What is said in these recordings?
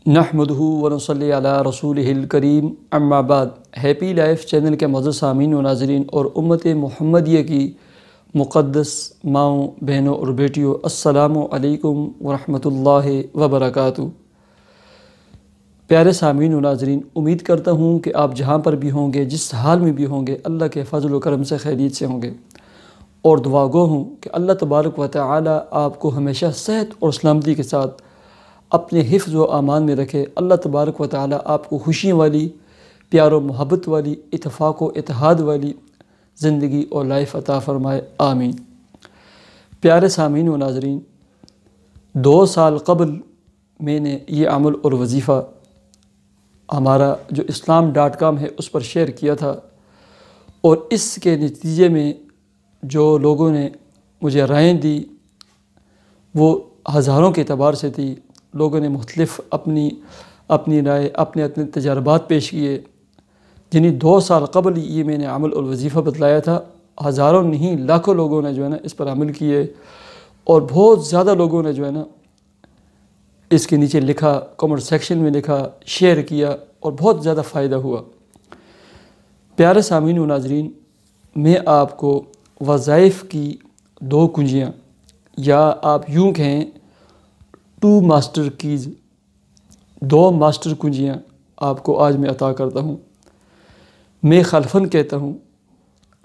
نحمدہ ونصلی علی رسولہ الکریم اما بعد۔ ہیپی لائف چینل کے معزز سامعین و ناظرین اور امت محمدیہ کی مقدس ماؤں، بہنوں اور بیٹیوں، السلام علیکم ورحمۃ اللہ وبرکاتہ۔ پیارے سامعین و ناظرین، امید کرتا ہوں کہ آپ جہاں پر بھی ہوں گے، جس حال میں بھی ہوں گے، اللہ کے فضل و کرم سے خیریت سے ہوں گے، اور دعا گو ہوں کہ اللہ تبارک و تعالی آپ کو ہمیشہ صحت اور سلامتی کے ساتھ اپنے حفظ و امان میں رکھے۔ اللہ تبارک و تعالی آپ کو خوشی والی، پیار و محبت والی، اتفاق و اتحاد والی زندگی اور لائف عطا فرمائے، آمین۔ پیارے سامعین و ناظرین، 2 سال قبل میں نے یہ عمل اور وظیفہ ہمارا جو islam.com ہے اس پر شیئر کیا تھا، اور اس کے نتیجے میں جو لوگوں نے مجھے رائیں دی وہ ہزاروں کے اعتبار سے تھی۔ لوگوں نے مختلف اپنی رائے، اپنے تجربات پیش کیے، جنہیں 2 سال قبل یہ میں نے عمل اور وظیفہ بتلایا تھا۔ ہزاروں نہیں، لاکھوں لوگوں نے جو ہے نا اس پر عمل کیے، اور بہت زیادہ لوگوں نے جو ہے نا اس کے نیچے لکھا، کمنٹ سیکشن میں لکھا، شیئر کیا، اور بہت زیادہ فائدہ ہوا۔ پیارے سامعین و ناظرین، میں آپ کو وظائف کی 2 کنجیاں، یا آپ یوں کہیں 2 ماسٹر کیز، 2 ماسٹر کنجیاں آپ کو آج میں عطا کرتا ہوں۔ میں خلفاً کہتا ہوں،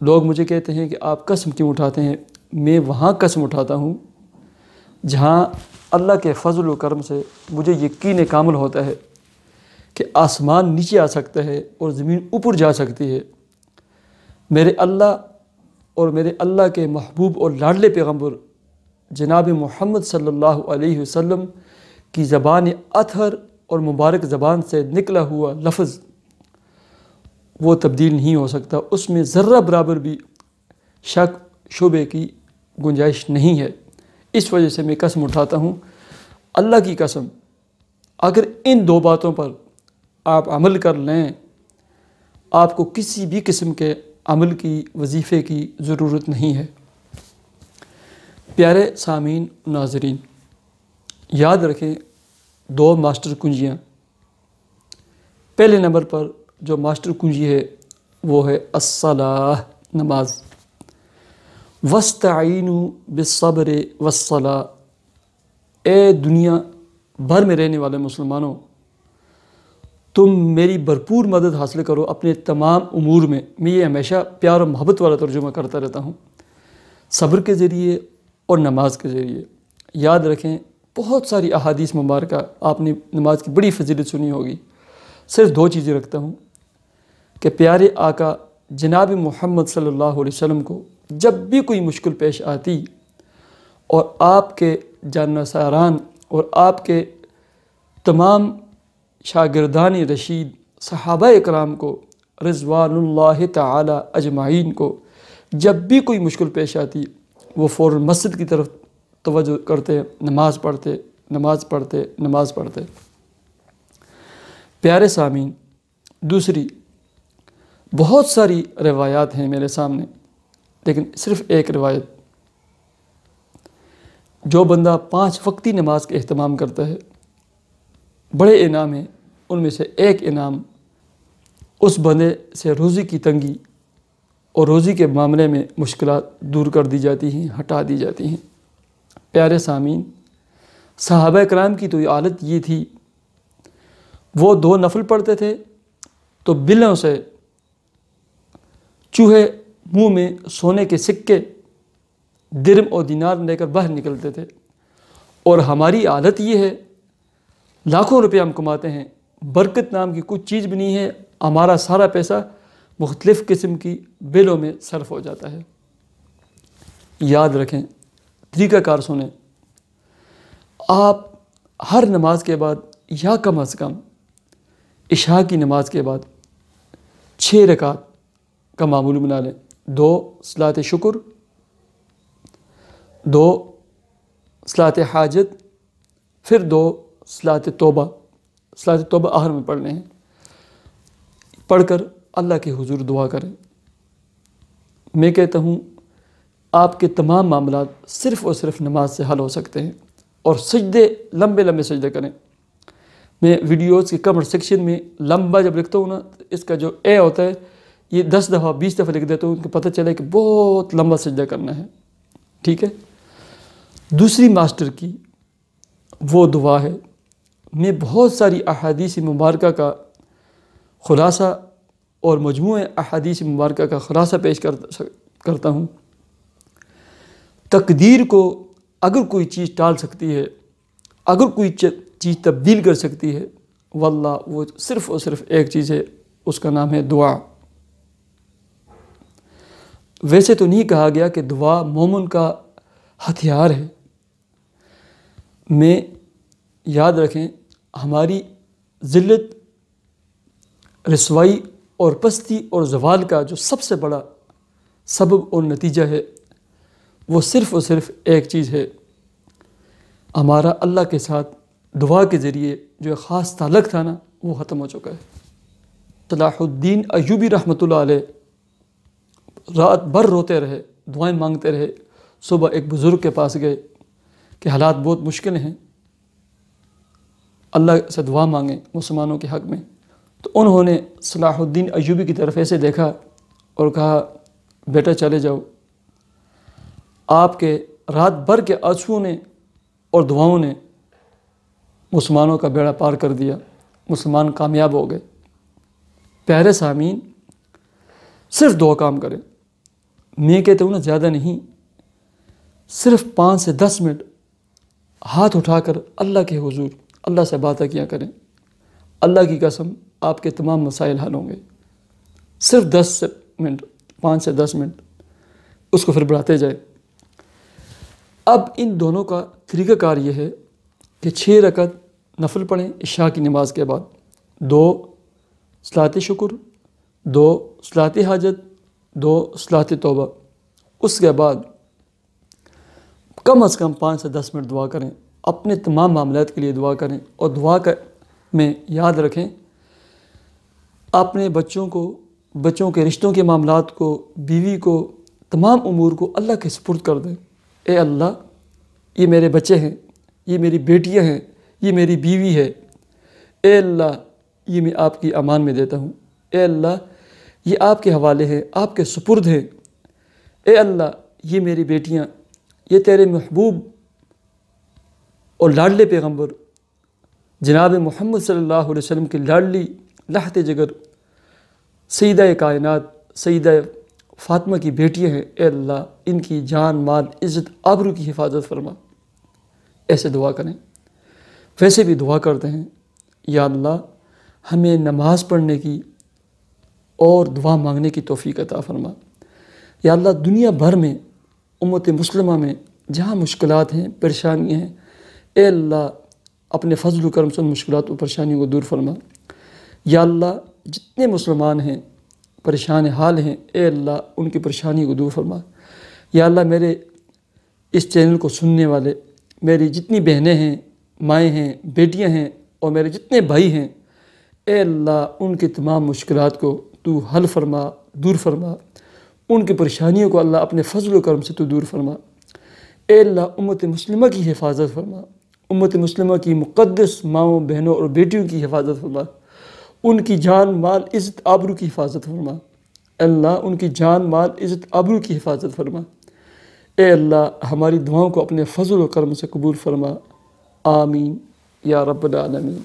لوگ مجھے کہتے ہیں کہ آپ قسم کیوں اٹھاتے ہیں؟ میں وہاں قسم اٹھاتا ہوں جہاں اللہ کے فضل و کرم سے مجھے یقین کامل ہوتا ہے کہ آسمان نیچے آ سکتا ہے اور زمین اوپر جا سکتی ہے۔ میرے اللہ اور میرے اللہ کے محبوب اور لاڈلے پیغمبر جناب محمد صلی اللہ علیہ وسلم کی زبان اطہر اور مبارک زبان سے نکلا ہوا لفظ وہ تبدیل نہیں ہو سکتا، اس میں ذرہ برابر بھی شک شبے کی گنجائش نہیں ہے۔ اس وجہ سے میں قسم اٹھاتا ہوں، اللہ کی قسم، اگر ان 2 باتوں پر آپ عمل کر لیں، آپ کو کسی بھی قسم کے عمل کی، وظیفے کی ضرورت نہیں ہے۔ پیارے سامعین ناظرین، یاد رکھیں 2 ماسٹر کنجیاں۔ پہلے نمبر پر جو ماسٹر کنجی ہے وہ ہے الصلاۃ، نماز۔ وَاسْتَعِینُوا بِالصَّبْرِ وَالصَّلَاۃِ، اے دنیا بھر میں رہنے والے مسلمانوں، تم میری بھرپور مدد حاصل کرو اپنے تمام امور میں۔ میں یہ ہمیشہ پیار و محبت والا ترجمہ کرتا رہتا ہوں، صبر کے ذریعے اور نماز کے ذریعے۔ یاد رکھیں، بہت ساری احادیث مبارکہ آپ نے نماز کی بڑی فضیلت سنی ہوگی۔ صرف 2 چیزیں رکھتا ہوں کہ پیارے آقا جناب محمد صلی اللہ علیہ وسلم کو جب بھی کوئی مشکل پیش آتی، اور آپ کے جانساران اور آپ کے تمام شاگردان رشید صحابہ اکرام کو رضوان اللہ تعالی اجمعین کو جب بھی کوئی مشکل پیش آتی، وہ فوراً مسجد کی طرف توجہ کرتے، نماز پڑھتے، نماز پڑھتے، نماز پڑھتے۔ پیارے سامعین، دوسری بہت ساری روایات ہیں میرے سامنے، لیکن صرف ایک روایت، جو بندہ 5 وقتی نماز کا اہتمام کرتا ہے، بڑے انعام ہیں۔ ان میں سے ایک انعام، اس بندے سے روزی کی تنگی اور روزی کے معاملے میں مشکلات دور کر دی جاتی ہیں، ہٹا دی جاتی ہیں۔ پیارے سامعین، صحابہ اکرام کی تو یہ عادت یہ تھی، وہ 2 نفل پڑھتے تھے تو بلوں سے چوہے منہ میں سونے کے سکے، درم اور دینار لے کر باہر نکلتے تھے۔ اور ہماری عادت یہ ہے، لاکھوں روپے ہم کماتے ہیں، برکت نام کی کچھ چیز بھی نہیں ہے، ہمارا سارا پیسہ مختلف قسم کی بلوں میں صرف ہو جاتا ہے۔ یاد رکھیں، طریقہ کار سنیں، آپ ہر نماز کے بعد یا کم از کم عشاء کی نماز کے بعد 6 رکعت کا معمول بنا لیں۔ 2 صلاۃ شکر، 2 صلاۃ حاجت، پھر 2 صلاۃ توبہ۔ صلاۃ توبہ آخر میں پڑھنے ہیں، پڑھ کر اللہ کے حضور دعا کریں۔ میں کہتا ہوں، آپ کے تمام معاملات صرف اور صرف نماز سے حل ہو سکتے ہیں، اور سجدے، لمبے لمبے سجدے کریں۔ میں ویڈیوز کے کمنٹ سیکشن میں لمبا جب لکھتا ہوں نا، اس کا جو اے ہوتا ہے یہ 10 دفعہ 20 دفعہ لکھ دیتا ہوں کہ پتہ چلے کہ بہت لمبا سجدہ کرنا ہے، ٹھیک ہے۔ دوسری ماسٹر کی وہ دعا ہے، میں بہت ساری احادیث مبارکہ کا خلاصہ اور مجموعہ احادیث مبارکہ کا خلاصہ پیش کرتا ہوں۔ تقدیر کو اگر کوئی چیز ٹال سکتی ہے، اگر کوئی چیز تبدیل کر سکتی ہے، واللہ وہ صرف اور صرف ایک چیز ہے، اس کا نام ہے دعا۔ ویسے تو نہیں کہا گیا کہ دعا مومن کا ہتھیار ہے، میں یاد رکھیں ہماری ذلت، رسوائی اور پستی اور زوال کا جو سب سے بڑا سبب اور نتیجہ ہے وہ صرف اور صرف ایک چیز ہے، ہمارا اللہ کے ساتھ دعا کے ذریعے جو ایک خاص تعلق تھا نا وہ ختم ہو چکا ہے۔ صلاح الدین ایوبی رحمۃ اللہ علیہ رات بھر روتے رہے، دعائیں مانگتے رہے، صبح ایک بزرگ کے پاس گئے کہ حالات بہت مشکل ہیں، اللہ سے دعا مانگیں مسلمانوں کے حق میں۔ تو انہوں نے صلاح الدین ایوبی کی طرف ایسے دیکھا اور کہا بیٹا چلے جاؤ، آپ کے رات بھر کے آنسوؤں نے اور دعاؤں نے مسلمانوں کا بیڑا پار کر دیا، مسلمان کامیاب ہو گئے۔ پیارے سامعین، صرف 2 کام کریں، میں کہتا ہوں نا زیادہ نہیں، صرف 5 سے 10 منٹ ہاتھ اٹھا کر اللہ کے حضور اللہ سے باتیں کیا کریں، اللہ کی قسم آپ کے تمام مسائل حل ہوں گے۔ صرف 10 منٹ، 5 سے 10 منٹ اس کو پھر بڑھاتے جائے۔ اب ان دونوں کا طریقہ کار یہ ہے کہ 6 رکعت نفل پڑھیں عشاء کی نماز کے بعد، 2 صلاۃ شکر، 2 صلاۃ حاجت، 2 صلاۃ توبہ، اس کے بعد کم از کم 5 سے 10 منٹ دعا کریں، اپنے تمام معاملات کے لیے دعا کریں، اور دعا میں یاد رکھیں اپنے بچوں کے رشتوں کے معاملات کو، بیوی کو، تمام امور کو اللہ کے سپرد کر دیں۔ اے اللہ، یہ میرے بچے ہیں، یہ میری بیٹیاں ہیں، یہ میری بیوی ہے، اے اللہ یہ میں آپ کی امان میں دیتا ہوں، اے اللہ یہ آپ کے حوالے ہیں، آپ کے سپرد ہیں، اے اللہ یہ میری بیٹیاں، یہ تیرے محبوب اور لاڈلے پیغمبر جناب محمد صلی اللہ علیہ وسلم کی لاڈلی لحظت جگر سیدہ کائنات سیدہ فاطمہ کی بیٹیاں ہیں، اے اللہ ان کی جان، مال، عزت، آبرو کی حفاظت فرما۔ ایسے دعا کریں۔ ویسے بھی دعا کرتے ہیں، یا اللہ ہمیں نماز پڑھنے کی اور دعا مانگنے کی توفیق عطا فرما۔ یا اللہ دنیا بھر میں امت مسلمہ میں جہاں مشکلات ہیں، پریشانیاں ہیں، اے اللہ اپنے فضل و کرم سے ان مشکلات و پریشانیوں کو دور فرما۔ یا اللہ جتنے مسلمان ہیں پریشان حال ہیں، اے اللہ ان کی پریشانی کو دور فرما۔ یا اللہ میرے اس چینل کو سننے والے میری جتنی بہنیں ہیں، مائیں ہیں، بیٹیاں ہیں، اور میرے جتنے بھائی ہیں، اے اللہ ان کی تمام مشکلات کو تو حل فرما، دور فرما، ان کی پریشانیوں کو اللہ اپنے فضل و کرم سے تو دور فرما۔ اے اللہ امت مسلمہ کی حفاظت فرما، امت مسلمہ کی مقدس ماؤں، بہنوں اور بیٹیوں کی حفاظت فرما، ان کی جان، مال، عزت، آبرو کی حفاظت فرما۔ اللہ ان کی جان، مال، عزت، آبرو کی حفاظت فرما۔ اے اللہ ہماری دعاؤں کو اپنے فضل و کرم سے قبول فرما، آمین یا رب العالمین۔